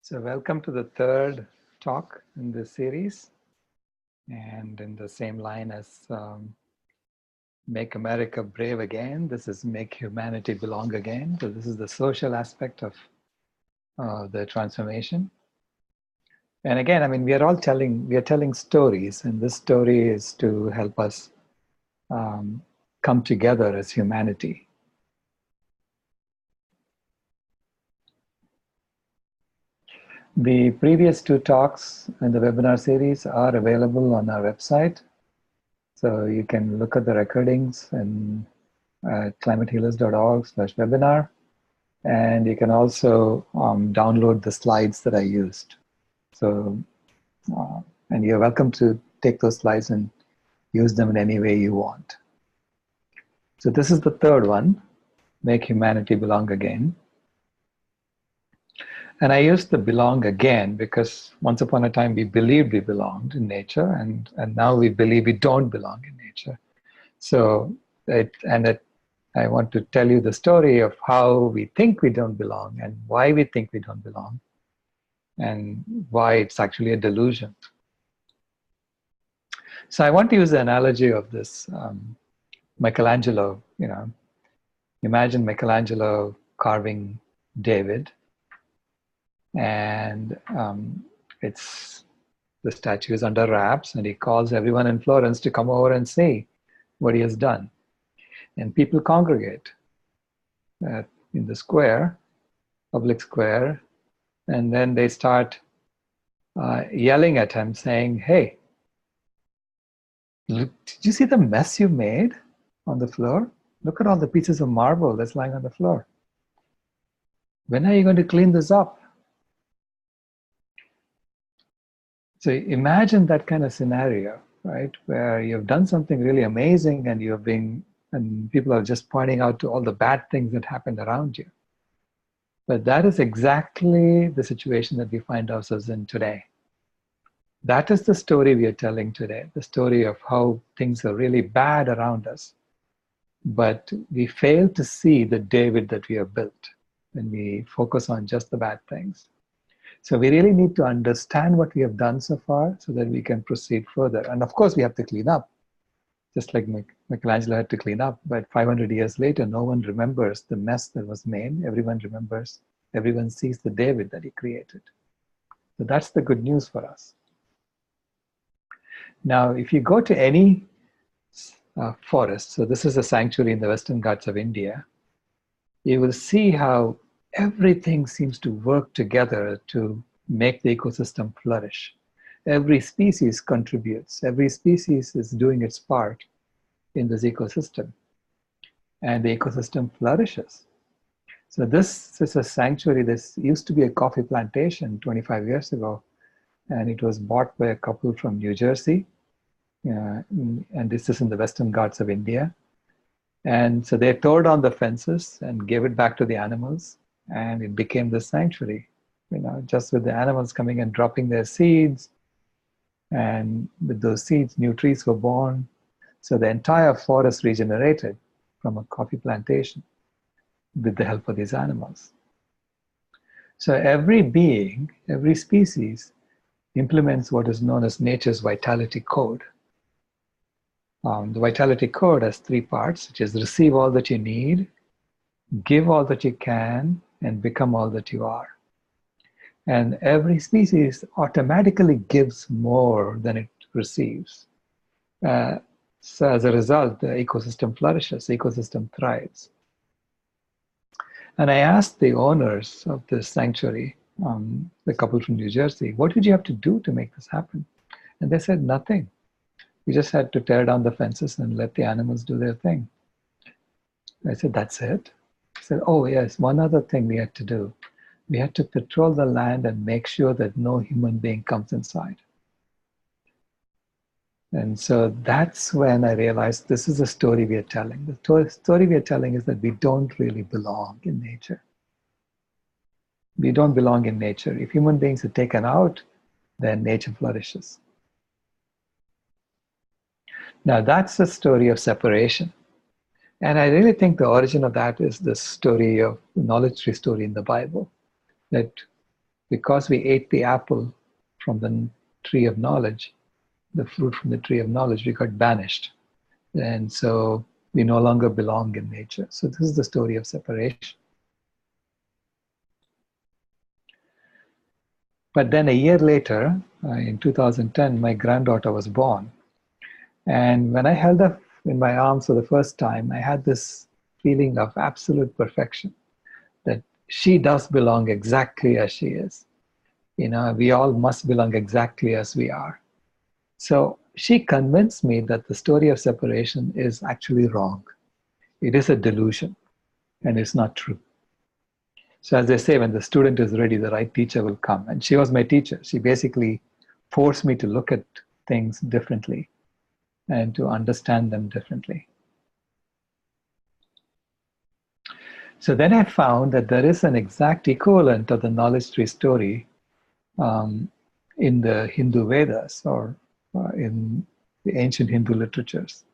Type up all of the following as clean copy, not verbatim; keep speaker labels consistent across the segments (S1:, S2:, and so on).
S1: So welcome to the third talk in this series, and in the same line as Make America Brave Again, this is Make Humanity Belong Again. So this is the social aspect of the transformation. And again, I mean, we are telling stories, and this story is to help us come together as humanity. The previous two talks in the webinar series are available on our website. So you can look at the recordings and climatehealers.org/webinar. And you can also download the slides that I used. So, and you're welcome to take those slides and use them in any way you want. So this is the third one, Make Humanity Belong Again. And I used the belong again because once upon a time we believed we belonged in nature, and now we believe we don't belong in nature. So I want to tell you the story of how we think we don't belong and why we think we don't belong and why it's actually a delusion. So I want to use the analogy of this Michelangelo, imagine Michelangelo carving David, and the statue is under wraps, and he calls everyone in Florence to come over and see what he has done. And people congregate in the square, public square, and then they start yelling at him, saying, "Hey, look, did you see the mess you made on the floor? Look at all the pieces of marble that's lying on the floor. When are you going to clean this up?" So imagine that kind of scenario, right? Where you've done something really amazing and people are just pointing out to all the bad things that happened around you. But that is exactly the situation that we find ourselves in today. That is the story we are telling today, the story of how things are really bad around us. But we fail to see the David that we have built when we focus on just the bad things. So we really need to understand what we have done so far so that we can proceed further. And of course, we have to clean up, just like Michelangelo had to clean up. But 500 years later, no one remembers the mess that was made. Everyone sees the David that he created. So that's the good news for us. Now, if you go to any forest, so this is a sanctuary in the Western Ghats of India, you will see how everything seems to work together to make the ecosystem flourish. Every species contributes. Every species is doing its part in this ecosystem. And the ecosystem flourishes. So this is a sanctuary. This used to be a coffee plantation 25 years ago. And it was bought by a couple from New Jersey. And this is in the Western Ghats of India. And so they tore down the fences and gave it back to the animals. And it became the sanctuary, just with the animals coming and dropping their seeds. And with those seeds, new trees were born. So the entire forest regenerated from a coffee plantation with the help of these animals. So every being, every species implements what is known as nature's vitality code. The vitality code has three parts, which is receive all that you need, give all that you can, and become all that you are. And every species automatically gives more than it receives. So as a result, the ecosystem flourishes, the ecosystem thrives. And I asked the owners of this sanctuary, the couple from New Jersey, what did you have to do to make this happen? And they said, nothing. We just had to tear down the fences and let the animals do their thing. I said, that's it? I said, oh yes, one other thing we had to do. We had to patrol the land and make sure that no human being comes inside. And so that's when I realized this is a story we are telling. The story we are telling is that we don't really belong in nature. We don't belong in nature. If human beings are taken out, then nature flourishes. Now that's the story of separation. And I really think the origin of that is the story of the knowledge tree story in the Bible. That because we ate the apple from the tree of knowledge, the fruit from the tree of knowledge, we got banished. And so we no longer belong in nature. So this is the story of separation. But then a year later, in 2010, my granddaughter was born. And when I held her in my arms for the first time, I had this feeling of absolute perfection, that she does belong exactly as she is. You know, we all must belong exactly as we are. So she convinced me that the story of separation is actually wrong. It is a delusion, and it's not true. So as they say, when the student is ready, the right teacher will come. And she was my teacher. She basically forced me to look at things differently and to understand them differently. So then I found that there is an exact equivalent of the knowledge tree story in the Hindu Vedas, or in the ancient Hindu literatures.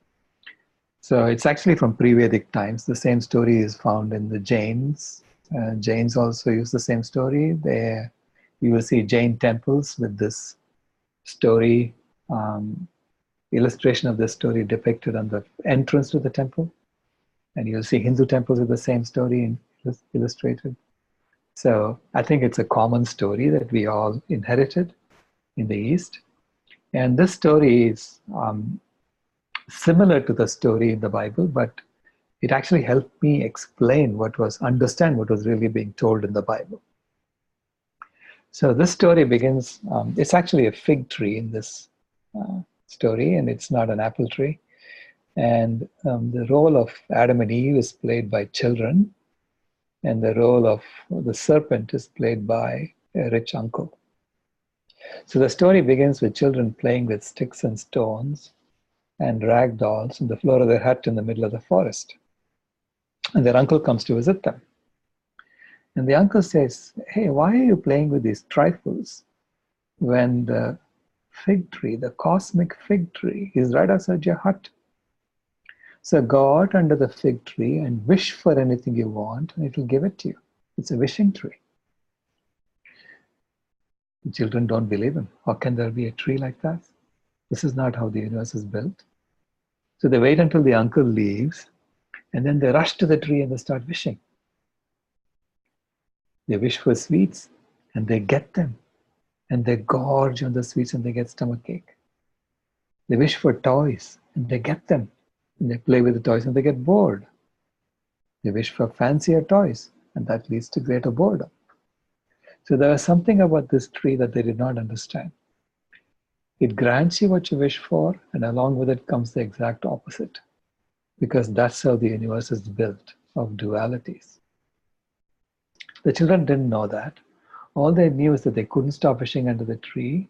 S1: So it's actually from pre-Vedic times. The same story is found in the Jains. Jains also use the same story. You will see Jain temples with this story, illustration of this story depicted on the entrance to the temple. And you'll see Hindu temples with the same story illustrated. So I think it's a common story that we all inherited in the East. And this story is similar to the story in the Bible, but it actually helped me understand what was really being told in the Bible. So this story begins, it's actually a fig tree in this story, and it's not an apple tree. And the role of Adam and Eve is played by children, and the role of the serpent is played by a rich uncle. So the story begins with children playing with sticks and stones and rag dolls on the floor of their hut in the middle of the forest. And their uncle comes to visit them. And the uncle says, "Hey, why are you playing with these trifles when the fig tree, the cosmic fig tree, is right outside your hut? So go out under the fig tree and wish for anything you want, and it will give it to you. It's a wishing tree." The children don't believe him. How can there be a tree like that? This is not how the universe is built. So they wait until the uncle leaves, and then they rush to the tree and they start wishing. They wish for sweets, and they get them. And they gorge on the sweets and they get stomachache. They wish for toys, and they get them. And they play with the toys and they get bored. They wish for fancier toys, and that leads to greater boredom. So there was something about this tree that they did not understand. It grants you what you wish for, and along with it comes the exact opposite. Because that's how the universe is built, of dualities. The children didn't know that. All they knew is that they couldn't stop wishing under the tree,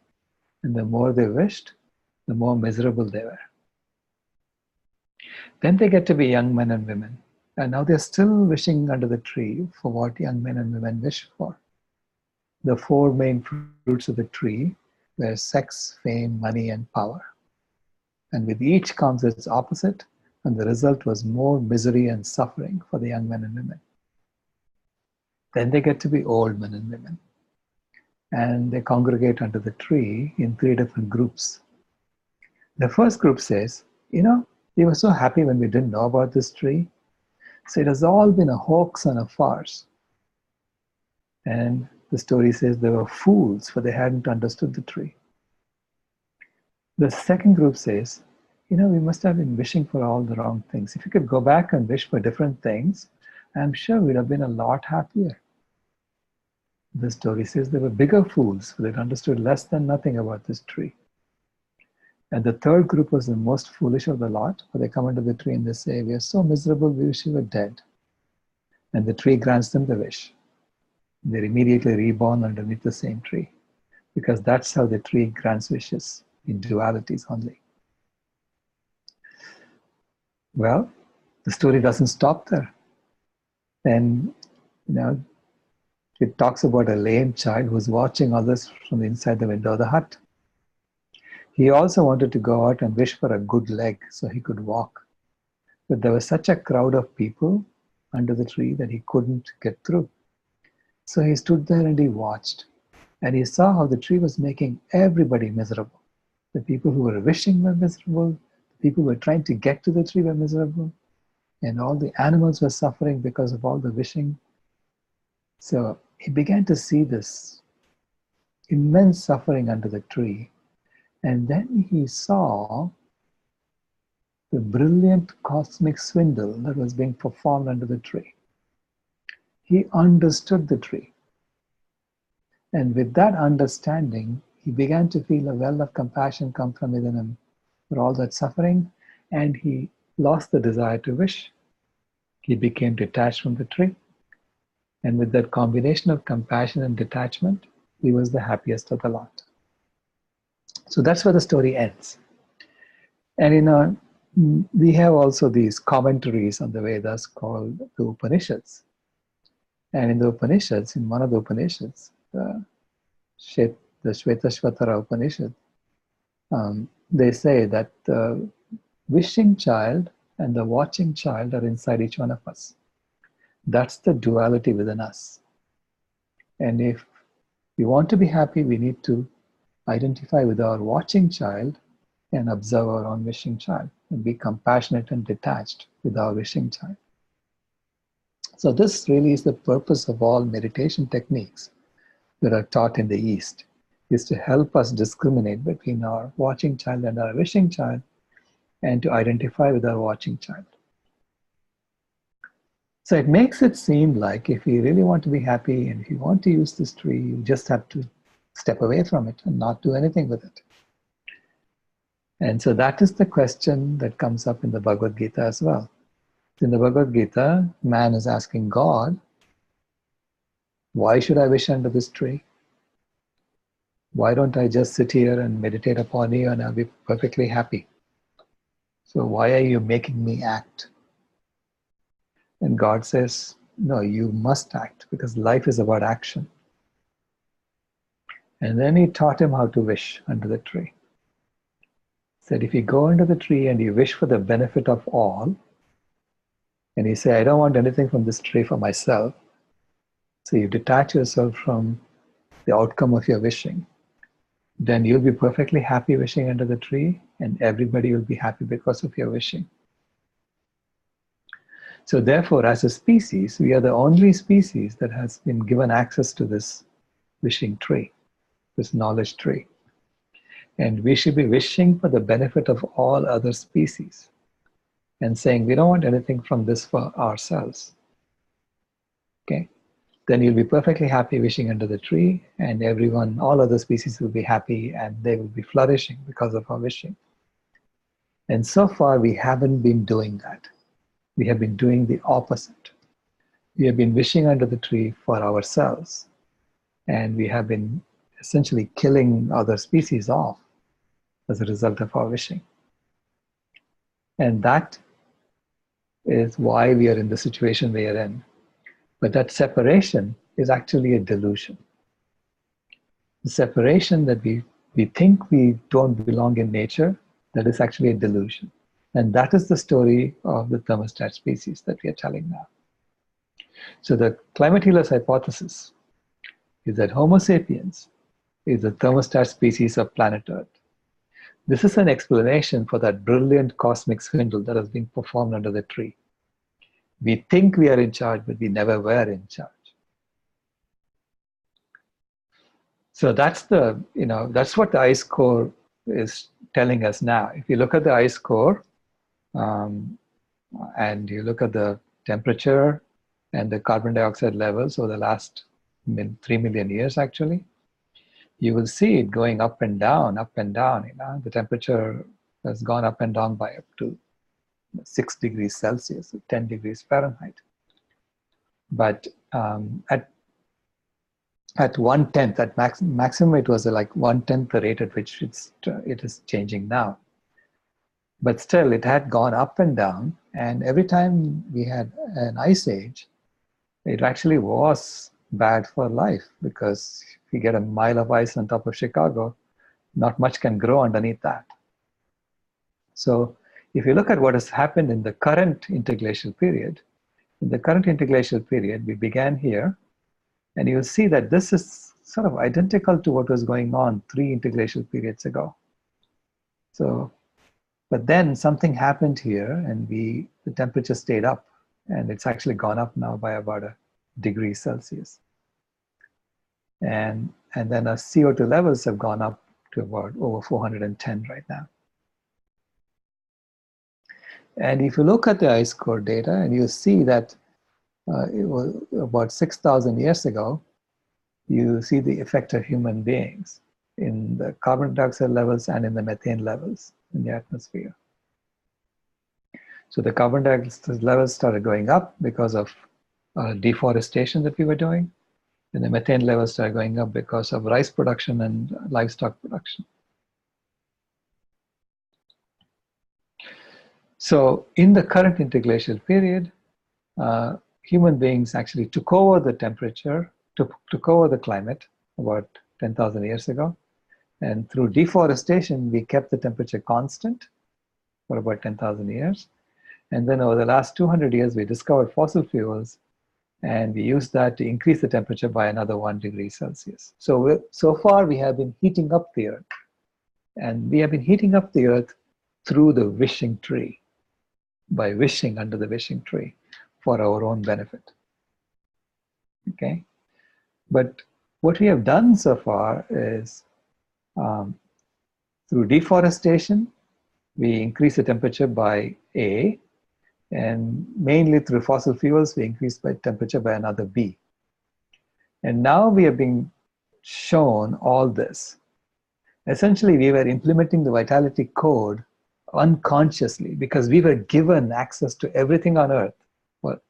S1: and the more they wished, the more miserable they were. Then they get to be young men and women, and now they're still wishing under the tree for what young men and women wish for. The four main fruits of the tree were sex, fame, money, and power. And with each comes its opposite, and the result was more misery and suffering for the young men and women. Then they get to be old men and women, and they congregate under the tree in three different groups. The first group says, we were so happy when we didn't know about this tree. So it has all been a hoax and a farce. And the story says they were fools, for they hadn't understood the tree. The second group says, we must have been wishing for all the wrong things. If you could go back and wish for different things, I'm sure we'd have been a lot happier. The story says they were bigger fools, for they'd understood less than nothing about this tree. And the third group was the most foolish of the lot, for they come under the tree and they say, we are so miserable, we wish we were dead. And the tree grants them the wish. They're immediately reborn underneath the same tree, because that's how the tree grants wishes, in dualities only. Well, the story doesn't stop there. And, it talks about a lame child who's watching others from inside the window of the hut. He also wanted to go out and wish for a good leg so he could walk. But there was such a crowd of people under the tree that he couldn't get through. So he stood there and he watched. And he saw how the tree was making everybody miserable. The people who were wishing were miserable. The people who were trying to get to the tree were miserable. And all the animals were suffering because of all the wishing. So he began to see this immense suffering under the tree. And then he saw the brilliant cosmic swindle that was being performed under the tree. He understood the tree. And with that understanding, he began to feel a well of compassion come from within him for all that suffering, and he lost the desire to wish. He became detached from the tree. And with that combination of compassion and detachment, he was the happiest of the lot. So that's where the story ends. And we have also these commentaries on the Vedas called the Upanishads. And in the Upanishads, in one of the Upanishads, the Shvetashvatara Upanishad, they say that the wishing child and the watching child are inside each one of us. That's the duality within us. And if we want to be happy, we need to identify with our watching child and observe our own wishing child and be compassionate and detached with our wishing child. So this really is the purpose of all meditation techniques that are taught in the East, is to help us discriminate between our watching child and our wishing child and to identify with our watching child. So it makes it seem like if you really want to be happy and if you want to use this tree, you just have to step away from it and not do anything with it. And so that is the question that comes up in the Bhagavad Gita as well. In the Bhagavad Gita, man is asking God, why should I wish under this tree? Why don't I just sit here and meditate upon you and I'll be perfectly happy? So why are you making me act? And God says, no, you must act because life is about action. And then he taught him how to wish under the tree. He said, if you go under the tree and you wish for the benefit of all, and you say, I don't want anything from this tree for myself, so you detach yourself from the outcome of your wishing, then you'll be perfectly happy wishing under the tree, and everybody will be happy because of your wishing. So therefore, as a species, we are the only species that has been given access to this wishing tree, this knowledge tree. And we should be wishing for the benefit of all other species and saying, we don't want anything from this for ourselves. Okay? Then you'll be perfectly happy wishing under the tree, and everyone, all other species will be happy and they will be flourishing because of our wishing. And so far, we haven't been doing that. We have been doing the opposite. We have been wishing under the tree for ourselves, and we have been essentially killing other species off as a result of our wishing. And that is why we are in the situation we are in. But that separation is actually a delusion. The separation that we think we don't belong in nature, that is actually a delusion. And that is the story of the thermostat species that we are telling now. So the climate healers hypothesis is that Homo sapiens is the thermostat species of planet Earth. This is an explanation for that brilliant cosmic swindle that has been performed under the tree. We think we are in charge, but we never were in charge. So that's that's what the ice core is telling us now. If you look at the ice core, and you look at the temperature and the carbon dioxide levels over the last 3 million years, actually, you will see it going up and down, up and down. The temperature has gone up and down by up to 6 degrees Celsius, 10 degrees Fahrenheit. But at 1/10, at maximum, it was like 1/10 the rate at which it is changing now. But still, it had gone up and down, and every time we had an ice age, it actually was bad for life, because if you get a mile of ice on top of Chicago, not much can grow underneath that. So if you look at what has happened in the current interglacial period, in the current interglacial period, we began here, and you'll see that this is sort of identical to what was going on 3 interglacial periods ago. So, but then something happened here, and the temperature stayed up, and it's actually gone up now by about 1 degree Celsius. And then our CO2 levels have gone up to about over 410 right now. And if you look at the ice core data, and you see that it was about 6,000 years ago, you see the effect of human beings in the carbon dioxide levels and in the methane levels in the atmosphere. So the carbon dioxide levels started going up because of deforestation that we were doing, and the methane levels started going up because of rice production and livestock production. So in the current interglacial period, human beings actually took over the temperature, took over the climate about 10,000 years ago. And through deforestation, we kept the temperature constant for about 10,000 years. And then over the last 200 years, we discovered fossil fuels, and we used that to increase the temperature by another 1 degree Celsius. So far, we have been heating up the Earth. And we have been heating up the Earth through the wishing tree, by wishing under the wishing tree for our own benefit. Okay? But what we have done so far is through deforestation, we increase the temperature by A, and mainly through fossil fuels, we increase by temperature by another B. And now we are being shown all this. Essentially, we were implementing the vitality code unconsciously because we were given access to everything on Earth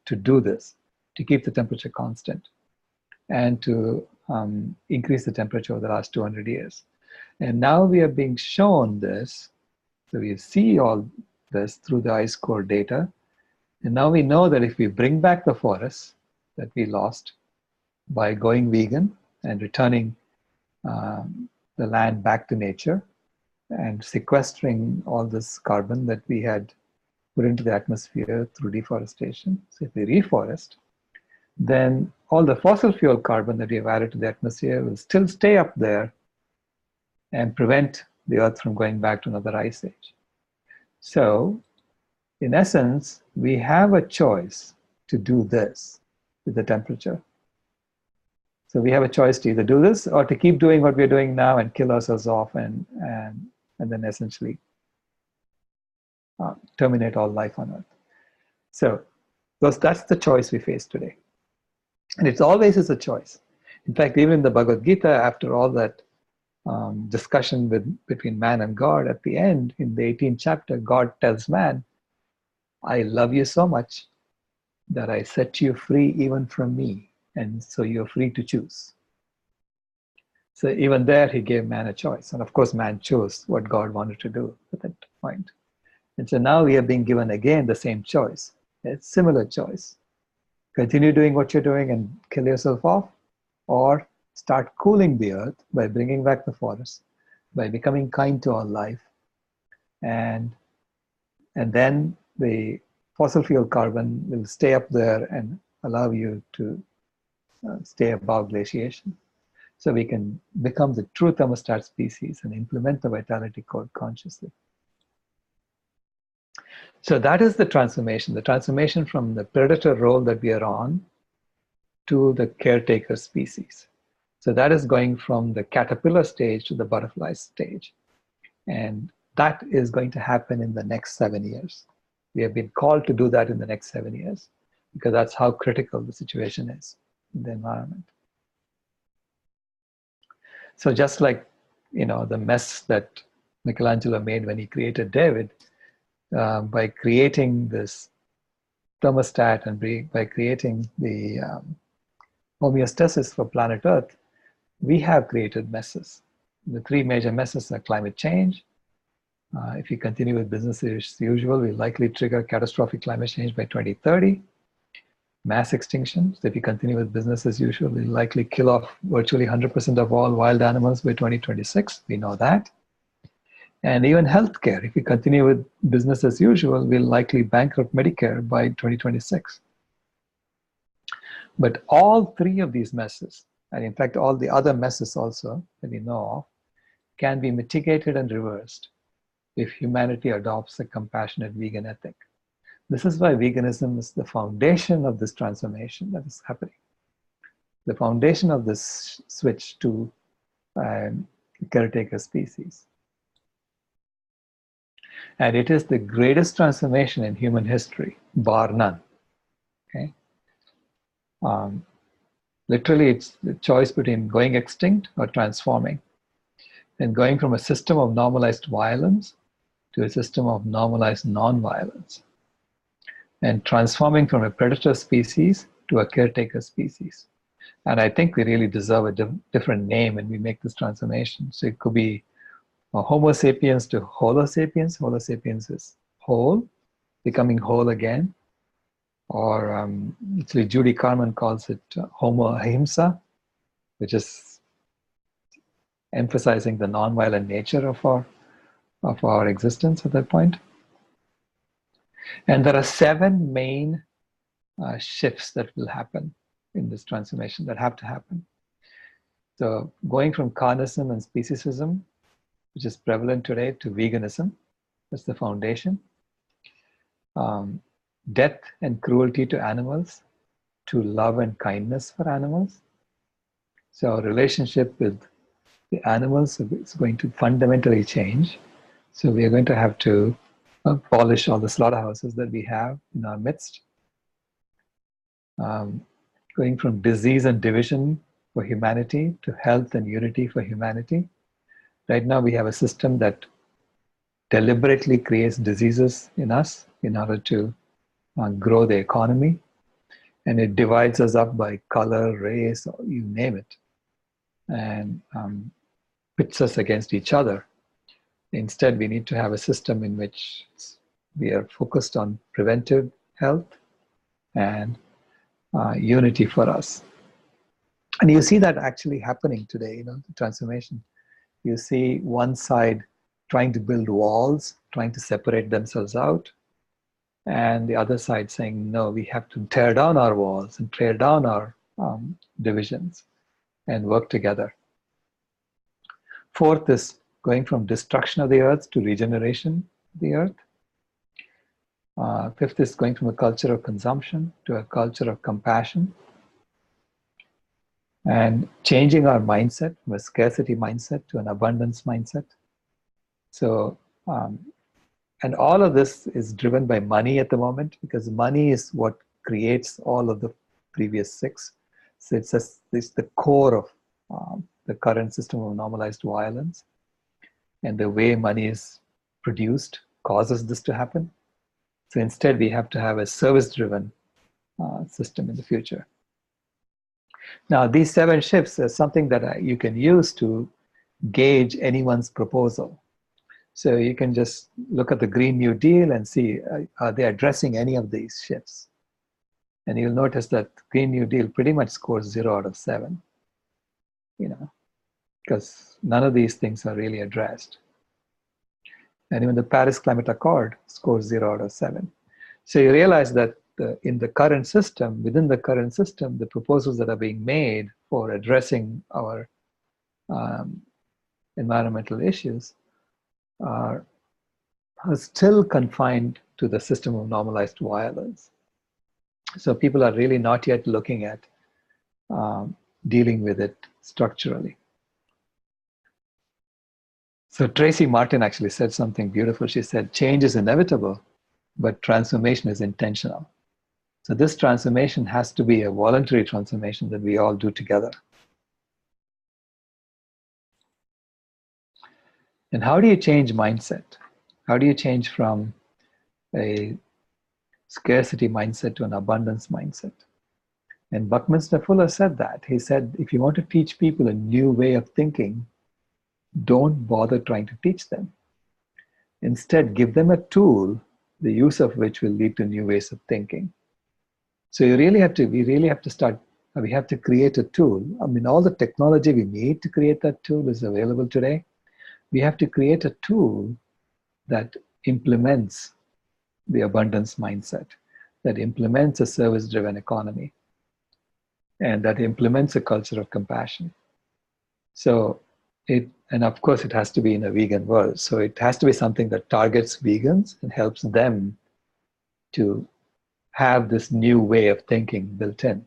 S1: to do this, to keep the temperature constant and to increase the temperature over the last 200 years. And now we are being shown this. So we see all this through the ice core data. And now we know that if we bring back the forests that we lost by going vegan and returning the land back to nature and sequestering all this carbon that we had put into the atmosphere through deforestation. So if we reforest, then all the fossil fuel carbon that we have added to the atmosphere will still stay up there and prevent the Earth from going back to another ice age. So, in essence, we have a choice to do this with the temperature. So we have a choice to either do this or to keep doing what we're doing now and kill ourselves off and then essentially terminate all life on Earth. So that's the choice we face today. And it's always is a choice. In fact, even in the Bhagavad Gita, after all that discussion between man and God, at the end, in the 18th chapter, God tells man, I love you so much that I set you free even from me. And so you're free to choose. So even there, he gave man a choice. And of course, man chose what God wanted to do at that point. And so now we are being given again the same choice, a similar choice. Continue doing what you're doing and kill yourself off, or start cooling the Earth by bringing back the forest, by becoming kind to all life. And then the fossil fuel carbon will stay up there and allow you to stay above glaciation. So we can become the true thermostat species and implement the vitality code consciously. So that is the transformation from the predator role that we are on to the caretaker species. So that is going from the caterpillar stage to the butterfly stage. And that is going to happen in the next 7 years. We have been called to do that in the next 7 years because that's how critical the situation is in the environment. So just like, the mess that Michelangelo made when he created David, by creating this thermostat and by creating the homeostasis for planet Earth, we have created messes. The 3 major messes are climate change. If we continue with business as usual, we'll likely trigger catastrophic climate change by 2030. Mass extinction. So if we continue with business as usual, we'll likely kill off virtually 100% of all wild animals by 2026. We know that. And even healthcare. If we continue with business as usual, we'll likely bankrupt Medicare by 2026. But all 3 of these messes and in fact all the other messes also that we know of, can be mitigated and reversed if humanity adopts a compassionate vegan ethic. This is why veganism is the foundation of this transformation that is happening. The foundation of this switch to caretaker species. And it is the greatest transformation in human history, bar none. Okay? Literally, it's the choice between going extinct or transforming, and going from a system of normalized violence to a system of normalized non-violence, and transforming from a predator species to a caretaker species. And I think we really deserve a different name when we make this transformation. So it could be Homo sapiens to Holo sapiens. Holo sapiens is whole, becoming whole again. Or actually Judy Carman calls it Homo ahimsa, which is emphasizing the nonviolent nature of our existence at that point. And there are 7 main shifts that will happen in this transformation that have to happen. So going from carnism and speciesism, which is prevalent today, to veganism, that's the foundation. Death and cruelty to animals, to love and kindness for animals. So our relationship with the animals is going to fundamentally change. So we are going to have to abolish all the slaughterhouses that we have in our midst. Going from disease and division for humanity to health and unity for humanity. Right now we have a system that deliberately creates diseases in us in order to grow the economy, and it divides us up by color, race, or you name it, and pits us against each other. Instead, we need to have a system in which we are focused on preventive health and unity for us. And you see that actually happening today, the transformation. You see one side trying to build walls, trying to separate themselves out, and the other side saying, no, we have to tear down our walls and tear down our divisions and work together. 4th is going from destruction of the earth to regeneration of the earth. 5th is going from a culture of consumption to a culture of compassion, and changing our mindset from a scarcity mindset to an abundance mindset. So, and all of this is driven by money at the moment, because money is what creates all of the previous 6. So it's the core of the current system of normalized violence. And the way money is produced causes this to happen. So instead, we have to have a service-driven system in the future. Now, these 7 shifts are something that you can use to gauge anyone's proposal. So you can just look at the Green New Deal and see, are they addressing any of these shifts? And you'll notice that Green New Deal pretty much scores 0 out of 7, because none of these things are really addressed. And even the Paris Climate Accord scores 0 out of 7. So you realize that in the current system, within the current system, the proposals that are being made for addressing our environmental issues are still confined to the system of normalized violence. So people are really not yet looking at dealing with it structurally. So Tracy Martin actually said something beautiful. She said, change is inevitable, but transformation is intentional. So this transformation has to be a voluntary transformation that we all do together. And how do you change mindset? How do you change from a scarcity mindset to an abundance mindset? And Buckminster Fuller said that. He said, if you want to teach people a new way of thinking, don't bother trying to teach them. Instead, give them a tool, the use of which will lead to new ways of thinking. So we really have to create a tool. I mean, all the technology we need to create that tool is available today. We have to create a tool that implements the abundance mindset, that implements a service-driven economy. and that implements a culture of compassion. So and of course, it has to be in a vegan world. So it has to be something that targets vegans and helps them to have this new way of thinking built in.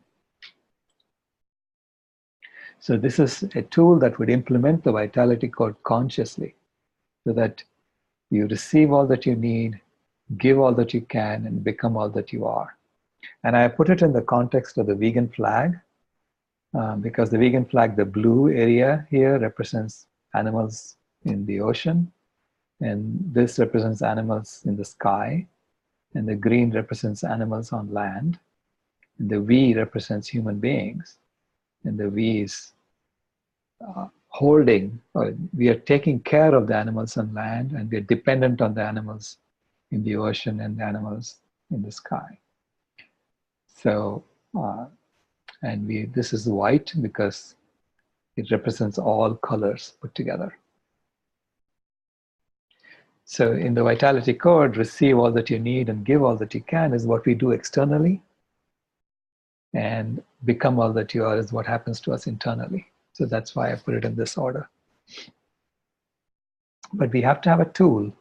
S1: So this is a tool that would implement the Vitality Code consciously, so that you receive all that you need, give all that you can, and become all that you are. And I put it in the context of the vegan flag, because the vegan flag, the blue area here represents animals in the ocean, and this represents animals in the sky, and the green represents animals on land, and the V represents human beings, and the V is holding, or we are taking care of the animals on land, and we are dependent on the animals in the ocean and the animals in the sky. So, and this is white because it represents all colors put together. So in the Vitality Code, receive all that you need and give all that you can is what we do externally, and become all that you are is what happens to us internally. So that's why I put it in this order. But we have to have a tool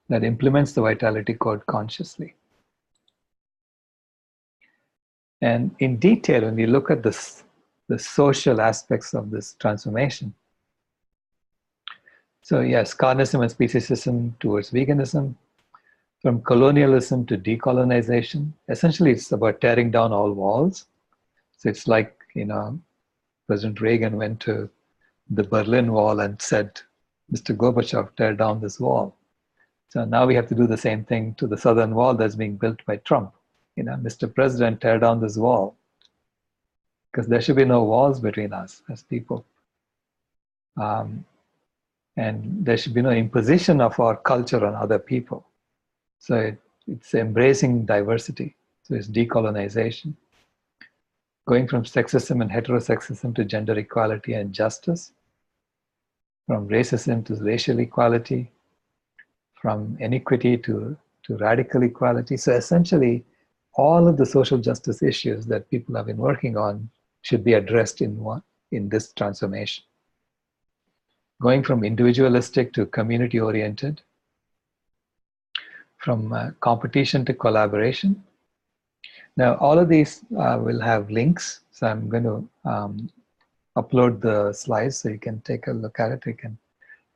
S1: that implements the Vitality Code consciously. And in detail, when we look at this, the social aspects of this transformation. So yes, carnism and speciesism towards veganism, from colonialism to decolonization. Essentially, it's about tearing down all walls. So it's like, President Reagan went to the Berlin Wall and said, Mr. Gorbachev, tear down this wall. So now we have to do the same thing to the southern wall that's being built by Trump. Mr. President, tear down this wall. Because there should be no walls between us as people. And there should be no imposition of our culture on other people. So it's embracing diversity. So it's decolonization. Going from sexism and heterosexism to gender equality and justice. From racism to racial equality. From inequity to radical equality. So essentially, all of the social justice issues that people have been working on should be addressed in this transformation. Going from individualistic to community-oriented, from competition to collaboration. Now, all of these will have links, so I'm going to upload the slides so you can take a look at it.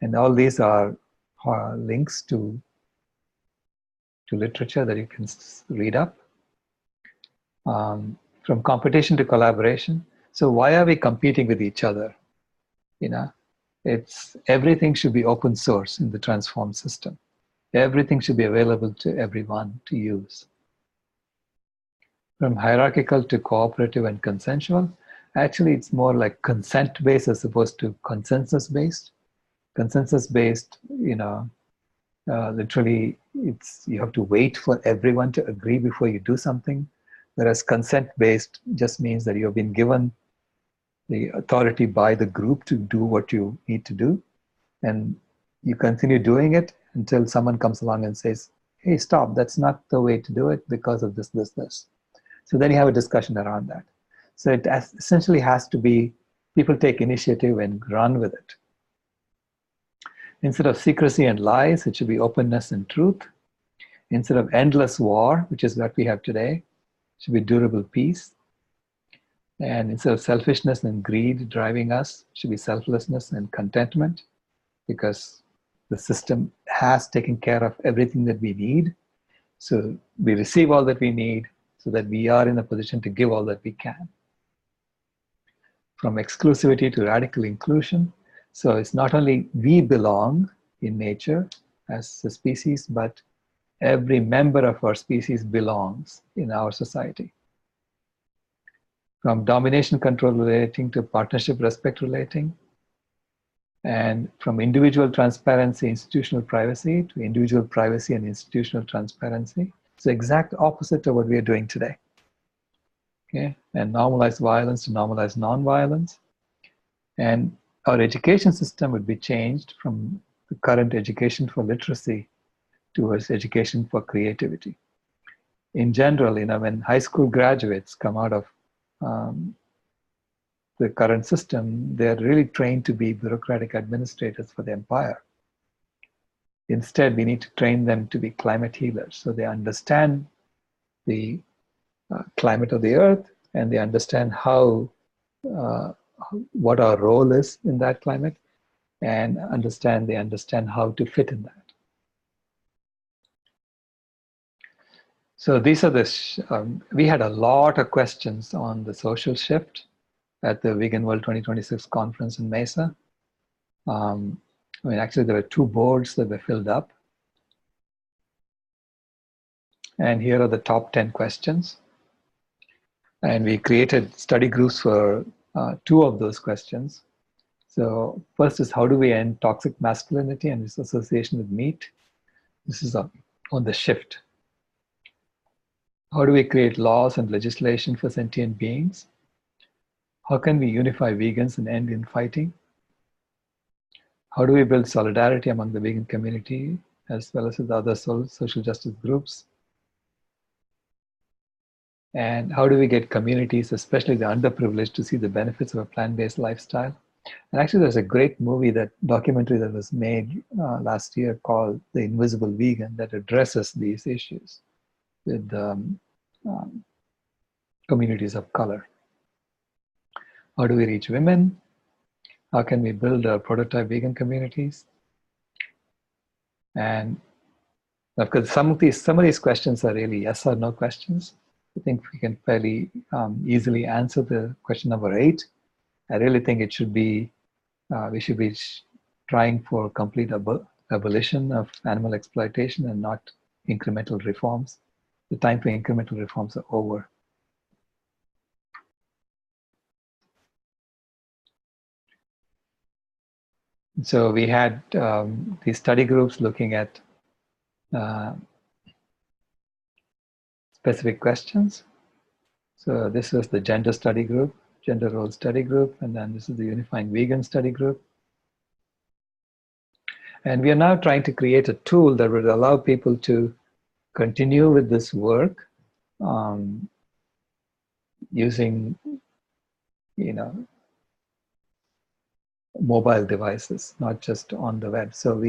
S1: And all these are links to literature that you can read up. From competition to collaboration. So why are we competing with each other? Everything should be open source in the transformed system. Everything should be available to everyone to use. From hierarchical to cooperative and consensual, actually it's more like consent-based as opposed to consensus-based. Consensus-based, literally you have to wait for everyone to agree before you do something. Whereas consent-based just means that you have been given the authority by the group to do what you need to do. And you continue doing it until someone comes along and says, hey, stop, that's not the way to do it because of this, this, this. So then you have a discussion around that. So it essentially has to be, people take initiative and run with it. Instead of secrecy and lies, it should be openness and truth. Instead of endless war, which is what we have today, should be durable peace. And instead of selfishness and greed driving us, should be selflessness and contentment, because the system has taken care of everything that we need. So we receive all that we need so that we are in a position to give all that we can. From exclusivity to radical inclusion. So it's not only we belong in nature as a species, but every member of our species belongs in our society. From domination control relating to partnership respect relating, and from individual transparency, institutional privacy to individual privacy and institutional transparency. It's the exact opposite of what we are doing today. Okay, and normalize violence to normalize non-violence. And our education system would be changed from the current education for literacy towards education for creativity. In general, when high school graduates come out of the current system, they're really trained to be bureaucratic administrators for the empire. Instead, we need to train them to be climate healers. So they understand the climate of the earth, and they understand how what our role is in that climate, and they understand how to fit in that. So these are we had a lot of questions on the social shift at the Vegan World 2026 conference in Mesa. Actually, there were 2 boards that were filled up. And here are the top 10 questions. And we created study groups for 2 of those questions. So first is, how do we end toxic masculinity and its association with meat? This is on the shift. How do we create laws and legislation for sentient beings? How can we unify vegans and end infighting? How do we build solidarity among the vegan community as well as with other social justice groups? And how do we get communities, especially the underprivileged, to see the benefits of a plant-based lifestyle? And actually, there's a great documentary that was made last year called The Invisible Vegan that addresses these issues with communities of color. How do we reach women? How can we build prototype vegan communities? And of course, some of these questions are really yes or no questions. I think we can fairly easily answer the question number 8. I really think it should be, we should be trying for complete abolition of animal exploitation and not incremental reforms. The time for incremental reforms are over. So we had these study groups looking at specific questions. So this was the gender study group, gender role study group, and then this is the Unifying Vegan study group. And we are now trying to create a tool that would allow people to continue with this work using, mobile devices, not just on the web. So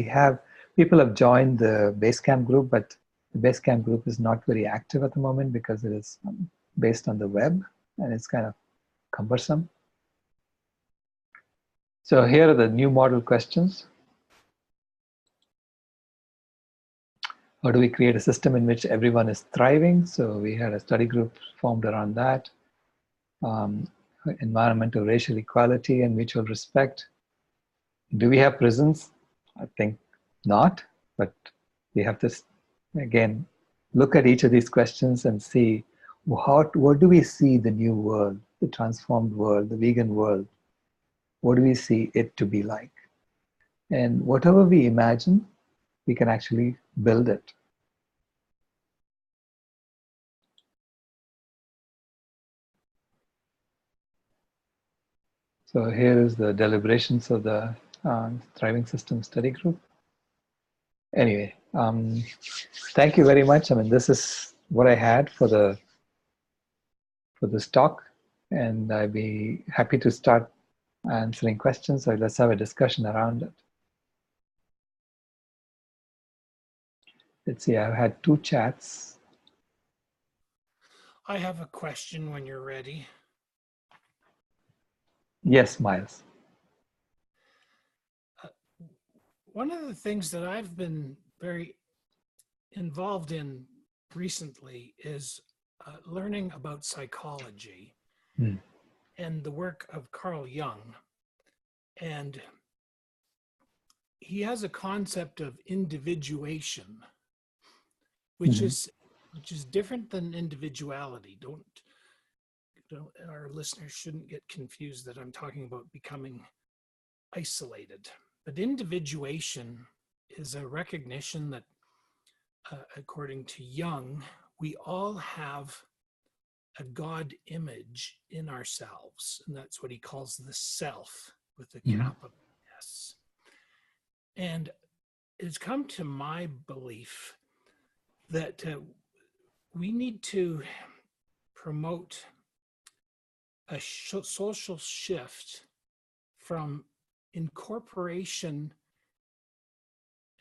S1: people have joined the Basecamp group, but the Basecamp group is not very active at the moment because it is based on the web and it's kind of cumbersome. So here are the new model questions. How do we create a system in which everyone is thriving? So we had a study group formed around that. Environmental, racial equality and mutual respect. Do we have prisons? I think not, but we have to, again, look at each of these questions and see what do we see the new world, the transformed world, the vegan world? What do we see it to be like? And whatever we imagine, we can actually build it. So here is the deliberations of the Thriving System Study Group. Anyway, thank you very much. This is what I had for this talk, and I'd be happy to start answering questions. So let's have a discussion around it. Let's see, I've had 2 chats.
S2: I have a question when you're ready.
S1: Yes, Miles.
S2: One of the things that I've been very involved in recently is learning about psychology and the work of Carl Jung. And he has a concept of individuation, which is different than individuality. Don't our listeners shouldn't get confused that I'm talking about becoming isolated. But individuation is a recognition that, according to Jung, we all have a God image in ourselves, and that's what he calls the self with a capital S. And it's come to my belief that we need to promote a social shift from incorporation,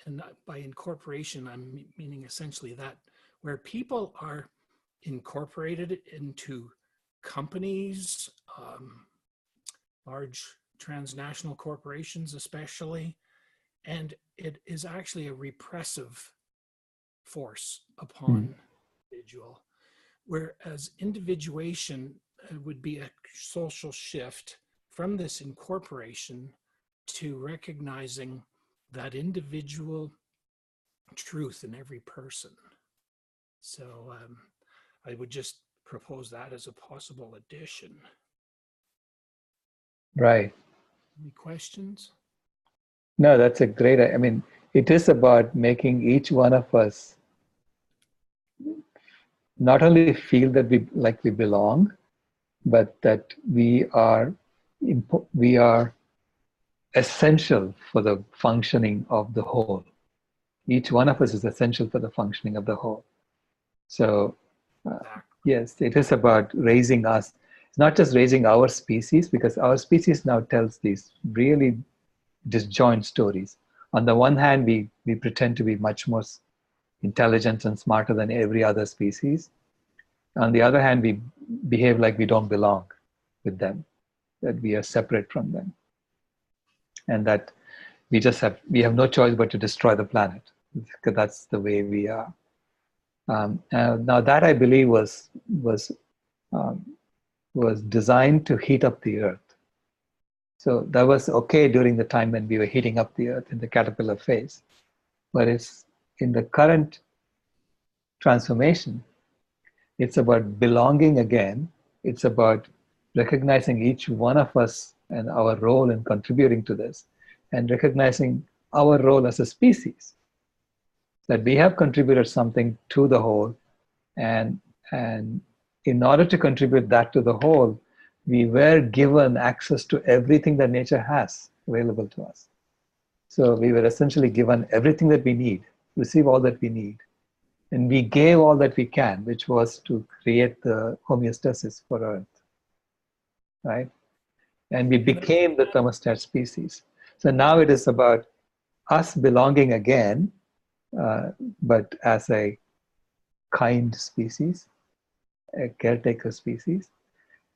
S2: and by incorporation, I'm meaning essentially that where people are incorporated into companies, large transnational corporations especially, and it is actually a repressive force upon individual, whereas individuation would be a social shift from this incorporation to recognizing that individual truth in every person. So I would just propose that as a possible addition.
S1: Right.
S2: Any questions?
S1: No, that's a great, I mean, it is about making each one of us not only feel that we belong, but that we are essential for the functioning of the whole. Each one of us is essential for the functioning of the whole. So yes, it is about raising us. It's not just raising our species, because our species now tells these really disjoint stories. On the one hand, we pretend to be much more intelligent and smarter than every other species. On the other hand, we behave like we don't belong with them, that we are separate from them, and that we have no choice but to destroy the planet, because that's the way we are. Now that, I believe, was designed to heat up the earth. So that was okay during the time when we were heating up the earth in the caterpillar phase. But it's in the current transformation, it's about belonging again. It's about recognizing each one of us and our role in contributing to this, and recognizing our role as a species, that we have contributed something to the whole, and in order to contribute that to the whole, we were given access to everything that nature has available to us. So we were essentially given everything that we need, receive all that we need. And we gave all that we can, which was to create the homeostasis for Earth, right? And we became the thermostat species. So now it is about us belonging again, but as a kind species, a caretaker species,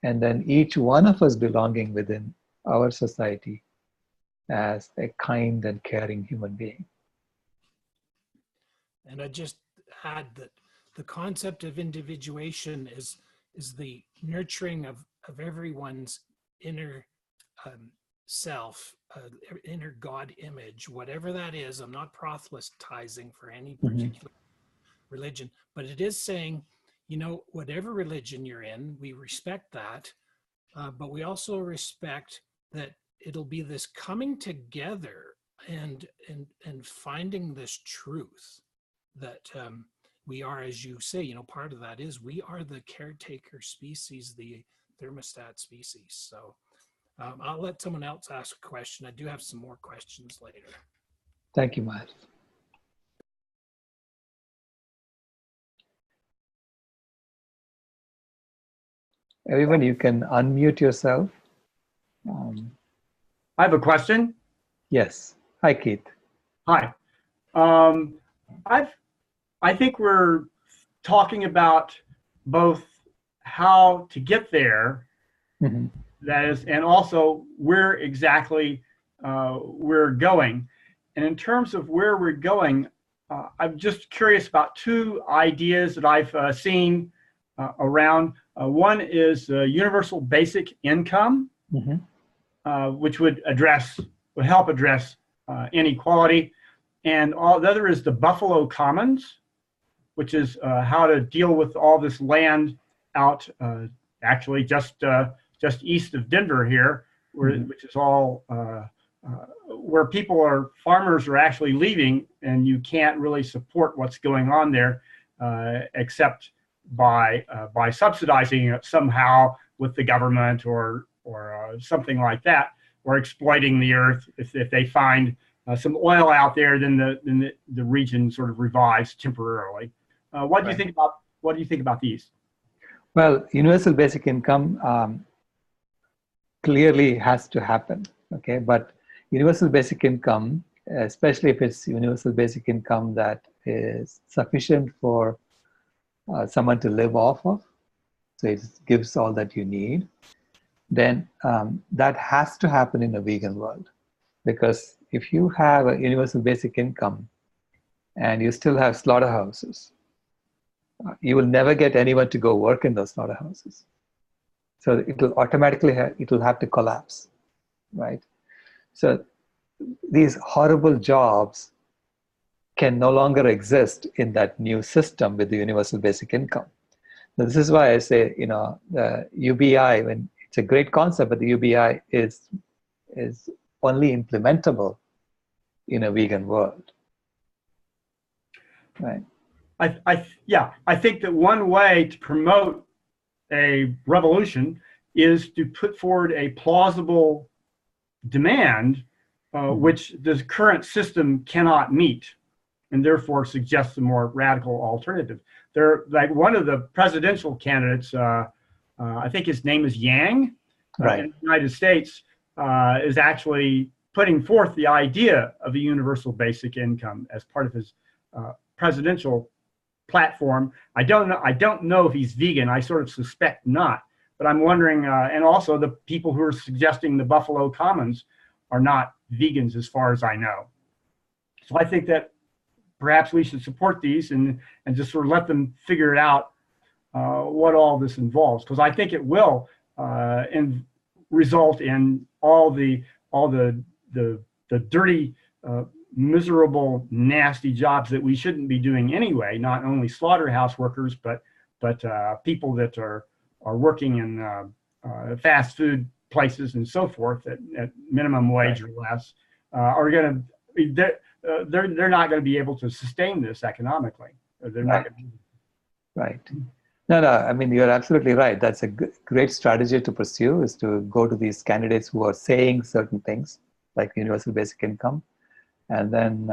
S1: and then each one of us belonging within our society as a kind and caring human being.
S2: And I just add that the concept of individuation is the nurturing of everyone's inner self, inner God image, whatever that is. I'm not proselytizing for any particular religion, but it is saying, you know, whatever religion you're in, we respect that, but we also respect that it'll be this coming together and finding this truth that we are, as you say, you know, part of that is we are the caretaker species, the thermostat species. So I'll let someone else ask a question. I do have some more questions later.
S1: Thank you, Miles. Everyone, you can unmute yourself.
S3: I have a question.
S1: Yes. Hi, Keith.
S3: Hi. I think we're talking about both how to get there, that is, and also where exactly we're going. And in terms of where we're going, I'm just curious about two ideas that I've seen around. One is universal basic income, which would help address inequality. And the other is the Buffalo Commons, which is how to deal with all this land out actually just east of Denver here, which is all where farmers are actually leaving, and you can't really support what's going on there except by subsidizing it somehow with the government or something like that, or exploiting the earth. If they find some oil out there, then the region sort of revives temporarily. What do you think about these?
S1: Well, universal basic income clearly has to happen. Okay, but universal basic income, especially if it's universal basic income that is sufficient for someone to live off of, so it gives all that you need, then that has to happen in a vegan world. Because if you have a universal basic income and you still have slaughterhouses, you will never get anyone to go work in those slaughterhouses. So it will automatically have to collapse, right? So these horrible jobs can no longer exist in that new system with the universal basic income. Now, this is why I say, the UBI, when it's a great concept, but the UBI is only implementable in a vegan world, right?
S3: I think that one way to promote a revolution is to put forward a plausible demand, which the current system cannot meet, and therefore suggests a more radical alternative. They're like one of the presidential candidates, I think his name is Yang,
S1: Right.
S3: in the United States, is actually putting forth the idea of a universal basic income as part of his presidential platform. I don't know if he's vegan. I sort of suspect not, but I'm wondering, and also the people who are suggesting the Buffalo Commons are not vegans as far as I know. So I think that perhaps we should support these and just sort of let them figure it out, what all this involves, because I think it will result in all the dirty, miserable, nasty jobs that we shouldn't be doing anyway. Not only slaughterhouse workers, but people that are working in fast food places and so forth at minimum wage or less are going to they're not going to be able to sustain this economically. They're not going to.
S1: Right. No, I mean, you're absolutely right. That's a great strategy to pursue, is to go to these candidates who are saying certain things like universal basic income. And then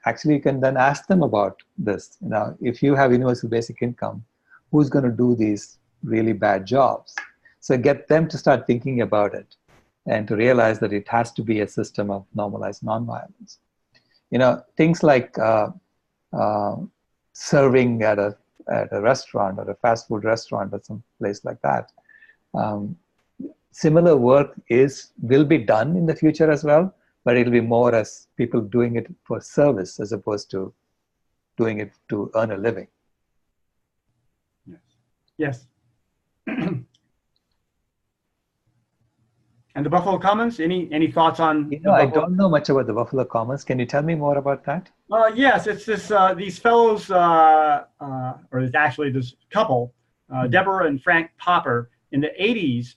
S1: actually you can then ask them about this. If you have universal basic income, who's going to do these really bad jobs? So get them to start thinking about it and to realize that it has to be a system of normalized nonviolence. Things like serving at a restaurant or a fast food restaurant or some place like that. Similar work will be done in the future as well, but it'll be more as people doing it for service as opposed to doing it to earn a living.
S3: Yes. And the Buffalo Commons, any thoughts on?
S1: I don't know much about the Buffalo Commons. Can you tell me more about that?
S3: Yes, it's these fellows, or it's actually this couple, Deborah and Frank Popper, in the 80s,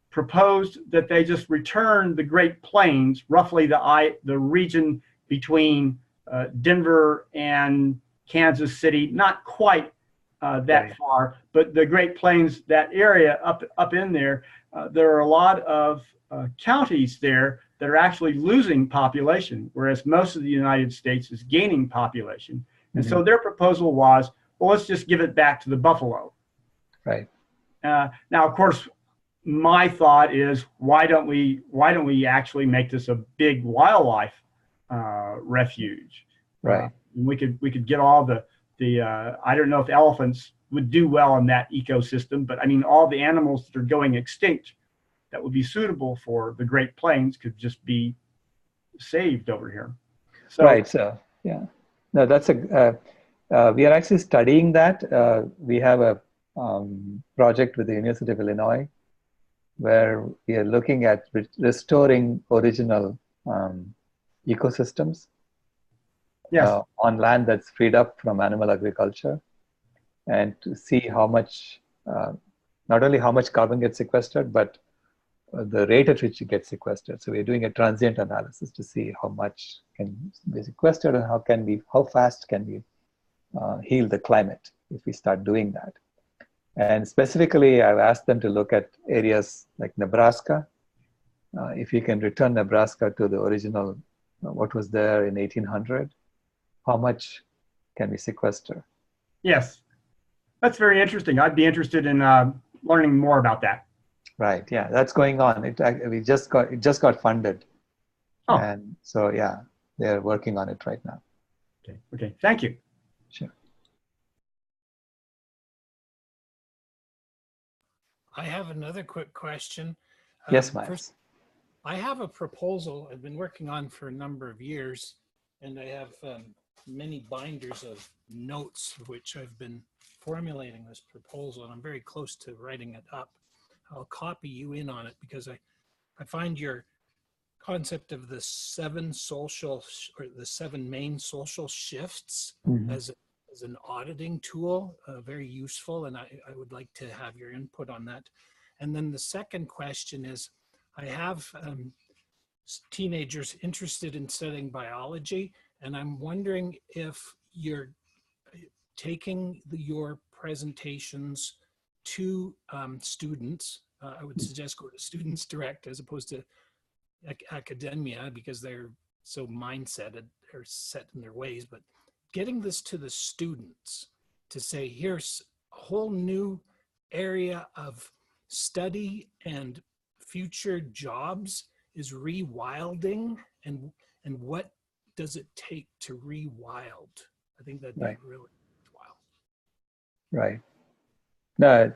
S3: proposed that they just return the Great Plains, roughly the region between Denver and Kansas City, not quite that far, but the Great Plains, that area up in there. There are a lot of counties there that are actually losing population, whereas most of the United States is gaining population. And so their proposal was, well, let's just give it back to the buffalo.
S1: Right.
S3: Now, of course, my thought is, why don't we actually make this a big wildlife refuge?
S1: Right.
S3: We could get all the I don't know if elephants would do well in that ecosystem, but I mean, all the animals that are going extinct that would be suitable for the Great Plains could just be saved over here. So,
S1: right. So yeah, no, that's we are actually studying that. We have a project with the University of Illinois where we are looking at restoring original ecosystems.
S3: Yes.
S1: On land that's freed up from animal agriculture, and to see how much, not only how much carbon gets sequestered, but the rate at which it gets sequestered. So we're doing a transient analysis to see how much can be sequestered and how fast can we heal the climate if we start doing that. And specifically, I've asked them to look at areas like Nebraska. If you can return Nebraska to the original, what was there in 1800, how much can we sequester?
S3: Yes, that's very interesting. I'd be interested in learning more about that.
S1: Right. Yeah, that's going on. It just got funded,
S3: Oh,
S1: and so yeah, they're working on it right now.
S3: okay. Okay. Thank you.
S1: Sure.
S2: I have another quick question.
S1: Yes,
S2: First,
S1: Miles.
S2: I have a proposal I've been working on for a number of years, and I have many binders of notes which I've been formulating this proposal, and I'm very close to writing it up. I'll copy you in on it because I find your concept of the seven main social shifts
S1: Mhm.
S2: as an auditing tool, very useful, and I would like to have your input on that. And then the second question is, I have teenagers interested in studying biology, and I'm wondering if you're taking your presentations to students. I would suggest go to Students Direct as opposed to academia because they're so mindseted or set in their ways, but getting this to the students to say, here's a whole new area of study and future jobs is rewilding, and what does it take to rewild? I think that'd be
S1: Right.
S2: really worthwhile.
S1: Right. No,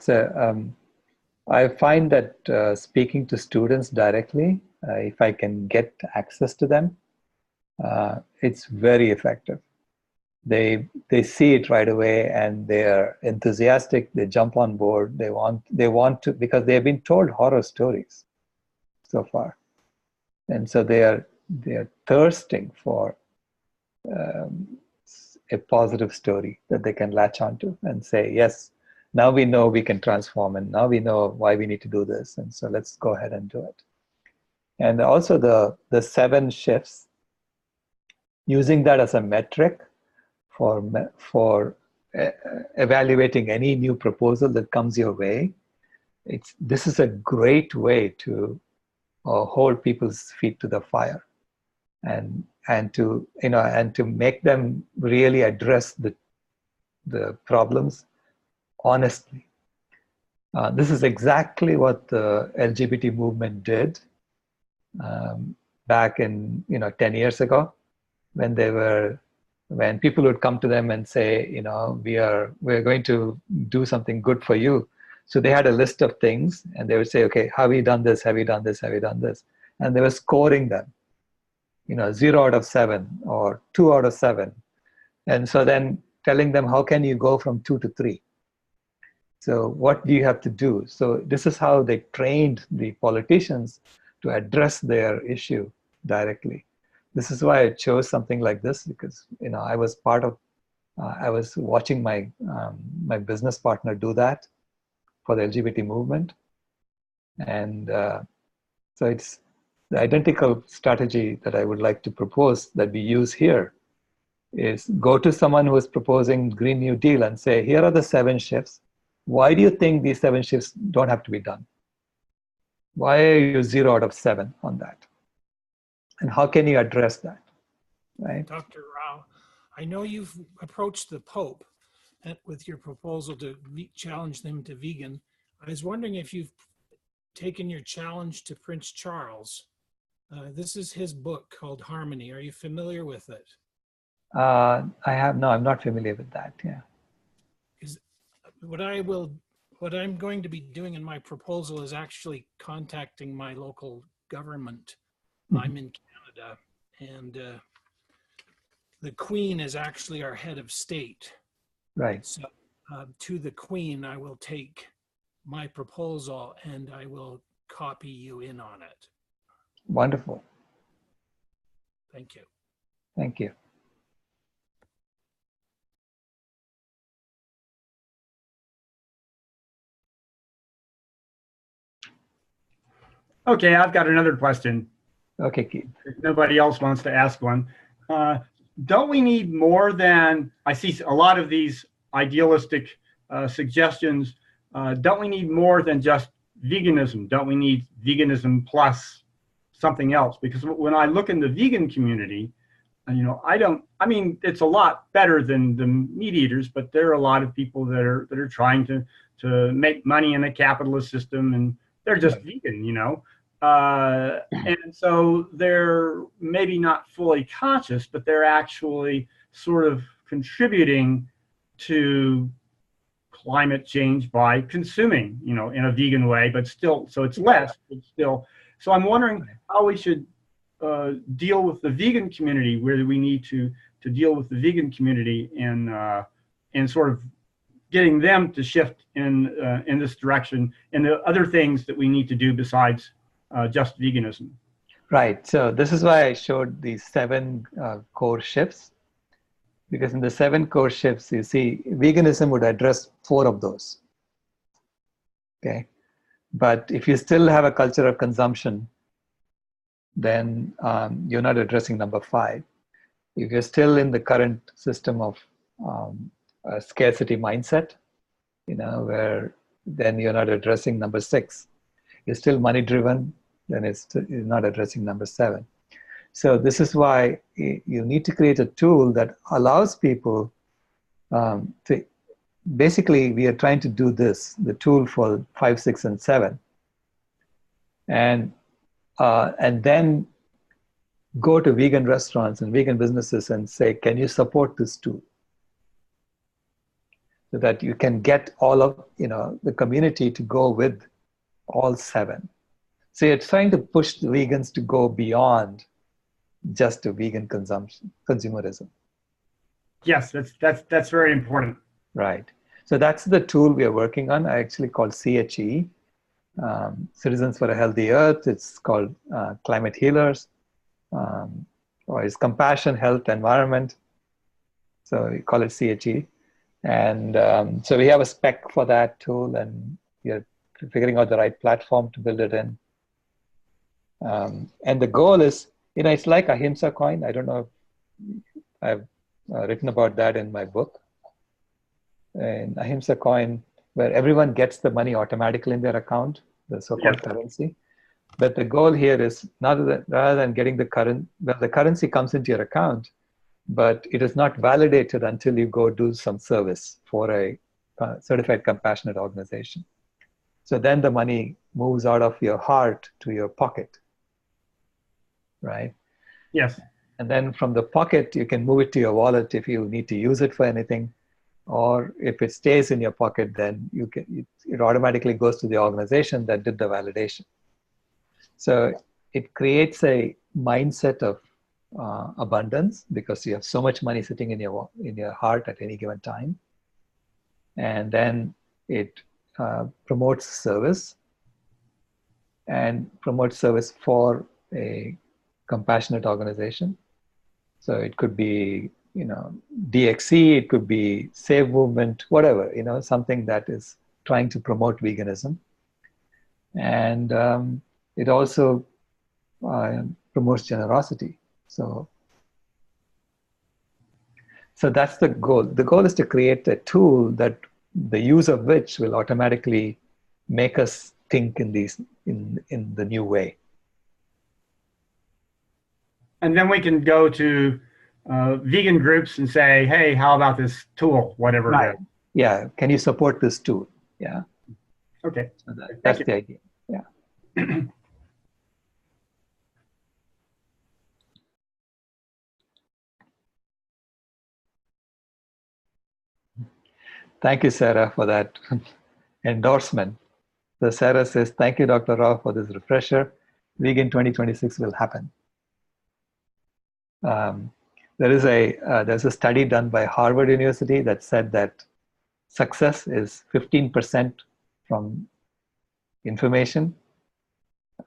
S1: I find that speaking to students directly, if I can get access to them, it's very effective. They see it right away and they're enthusiastic. They jump on board. They want to, because they have been told horror stories so far, and so they are thirsting for a positive story that they can latch onto and say, yes, now we know we can transform, and now we know why we need to do this, and so let's go ahead and do it. And also the seven shifts, using that as a metric for evaluating any new proposal that comes your way. This is a great way to hold people's feet to the fire, and to make them really address the problems honestly. This is exactly what the LGBT movement did back in 10 years ago, when people would come to them and say, we're going to do something good for you. So they had a list of things, and they would say, okay, have you done this? Have you done this? Have you done this? And they were scoring them, 0 out of 7 or 2 out of 7. And so then telling them, how can you go from 2 to 3? So what do you have to do? So this is how they trained the politicians to address their issue directly. This is why I chose something like this, because I was I was watching my business partner do that for the LGBT movement, and so it's the identical strategy that I would like to propose that we use here. Is go to someone who is proposing Green New Deal and say, here are the 7 shifts. Why do you think these 7 shifts don't have to be done? Why are you 0 out of 7 on that? And how can you address that? Right?
S2: Dr. Rao, I know you've approached the Pope with your proposal to challenge them to vegan. I was wondering if you've taken your challenge to Prince Charles. This is his book called Harmony. Are you familiar with it?
S1: I'm not familiar with that. Yeah.
S2: What I'm going to be doing in my proposal is actually contacting my local government.
S1: Mm-hmm.
S2: I'm in Canada, and the Queen is actually our head of state.
S1: Right.
S2: So to the Queen, I will take my proposal and I will copy you in on it.
S1: Wonderful.
S2: Thank you.
S1: Thank you.
S3: Okay, I've got another question.
S1: Okay, Keith.
S3: If nobody else wants to ask one. Don't we need more than, I see a lot of these idealistic suggestions, don't we need more than just veganism? Don't we need veganism plus something else? Because when I look in the vegan community, it's a lot better than the meat eaters, but there are a lot of people that are trying to make money in a capitalist system, and they're just vegan, you know. And so they're maybe not fully conscious, but they're actually sort of contributing to climate change by consuming, you know, in a vegan way, but still, so it's less, but still. So I'm wondering how we should deal with the vegan community, where we need to deal with the vegan community and sort of getting them to shift in this direction, and the other things that we need to do besides just veganism.
S1: Right. So this is why I showed these 7 core shifts, because in the 7 core shifts, you see, veganism would address 4 of those. Okay. But if you still have a culture of consumption, then you're not addressing number 5. If you're still in the current system of a scarcity mindset, you know, where then you're not addressing number 6. You're still money driven, then you're not addressing number 7. So this is why you need to create a tool that allows people to, basically we are trying to do this, the tool for 5, 6, and 7. And then go to vegan restaurants and vegan businesses and say, can you support this tool? So that you can get all of, you know, the community to go with all 7. So you're trying to push the vegans to go beyond just a vegan consumerism.
S3: Yes, that's very important.
S1: Right. So that's the tool we are working on. I actually called CHE, Citizens for a Healthy Earth. It's called Climate Healers, or it's Compassion, Health, Environment. So we call it CHE. And so we have a spec for that tool, and we are figuring out the right platform to build it in. And the goal is, you know, it's like Ahimsa coin. I don't know if I've written about that in my book. In Ahimsa coin, where everyone gets the money automatically in their account, the so-called currency. But the goal here is rather than getting the currency comes into your account, but it is not validated until you go do some service for a certified compassionate organization. So then the money moves out of your heart to your pocket, right?
S3: Yes.
S1: And then from the pocket, you can move it to your wallet if you need to use it for anything. Or if it stays in your pocket, then it automatically goes to the organization that did the validation. So it creates a mindset of abundance, because you have so much money sitting in your heart at any given time. And then it promotes service, and promotes service for a compassionate organization. So it could be, you know, DXE, it could be Save Movement, whatever, you know, something that is trying to promote veganism. And it also promotes generosity. So that's the goal. The goal is to create a tool that the use of which will automatically make us think in the new way.
S3: And then we can go to vegan groups and say, hey, how about this tool, whatever it is.
S1: Yeah, can you support this tool? Yeah.
S3: Okay.
S1: So that's the idea. Yeah. Thank you, Sarah, for that endorsement. So Sarah says, thank you, Dr. Rao, for this refresher. Vegan 2026 will happen. There's a study done by Harvard University that said that success is 15% from information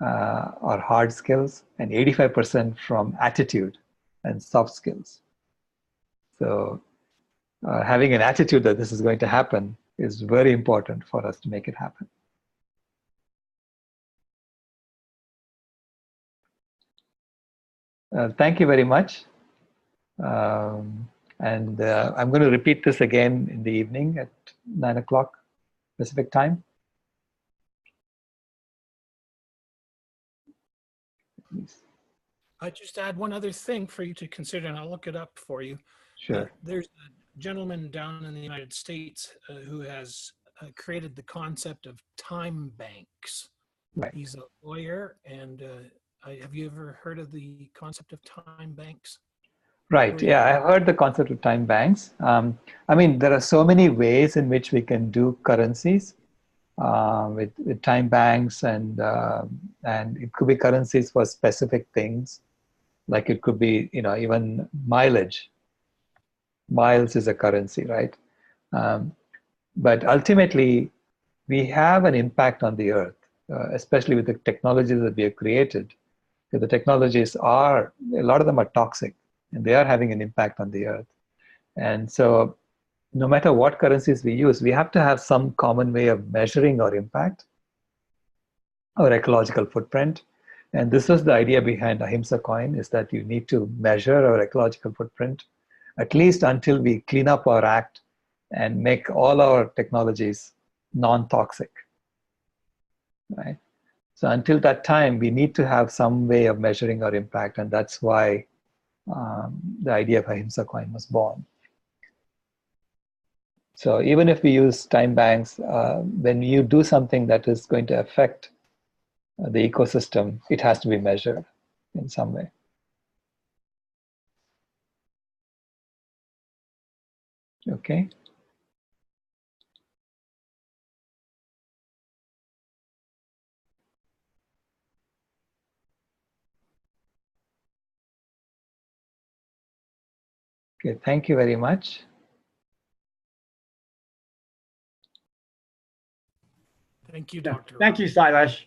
S1: or hard skills, and 85% from attitude and soft skills. So having an attitude that this is going to happen is very important for us to make it happen. Thank you very much. And I'm going to repeat this again in the evening at 9 o'clock Pacific time.
S2: I just add one other thing for you to consider, and I'll look it up for you.
S1: Sure.
S2: There's a gentleman down in the United States who has created the concept of time banks.
S1: Right.
S2: He's a lawyer, and have you ever heard of the concept of time banks?
S1: Right. Yeah, I heard the concept of time banks. I mean, there are so many ways in which we can do currencies with time banks, and it could be currencies for specific things. Like it could be, even mileage. Miles is a currency, right? Um, but ultimately, we have an impact on the earth, especially with the technologies that we have created. The technologies are, a lot of them are toxic, and they are having an impact on the earth. And so, no matter what currencies we use, we have to have some common way of measuring our impact, our ecological footprint. And this was the idea behind Ahimsa coin, is that you need to measure our ecological footprint, at least until we clean up our act and make all our technologies non-toxic, right? So until that time, we need to have some way of measuring our impact, and that's why the idea of Ahimsa coin was born. So even if we use time banks, when you do something that is going to affect the ecosystem, it has to be measured in some way. Okay. Okay, thank you very much.
S2: Thank you, Dr.
S3: Thank you, Silas.